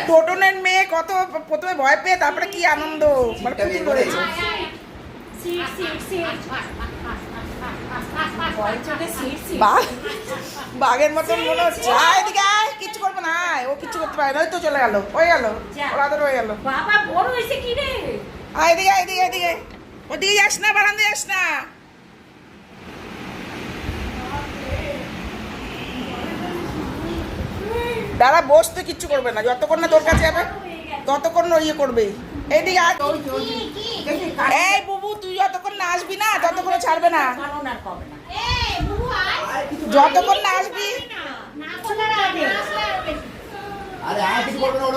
টোটনের মেয়ে কত প্রথমে ভয় পেয়ে তারপরে কি আনন্দ মানে পুতুল করেছে। বাঘের মতন মনে হচ্ছে। এদিকে আয়, কিচ্ছু করবো না, ও কিচ্ছু করতে পারে না। ওই তো চলে গেল, হয়ে গেল, ওর আদর হয়ে গেল। বাবা বড় হয়েছে কি রে? এদিকে এদিকে এদিকে, ওদিকে যাস না, বারান্দে যাস না। দাঁড়া, বসতে কিচ্ছু করবে না, যতক্ষণ না তোর কাছে যাবে ততক্ষণ ইয়ে করবে। এইদিকে আয়। এই বুবু, তুই যতক্ষণ না আসবি না ততক্ষণ ছাড়বে না, যতক্ষণ না আসবি। আরে আর কিছু করবে না।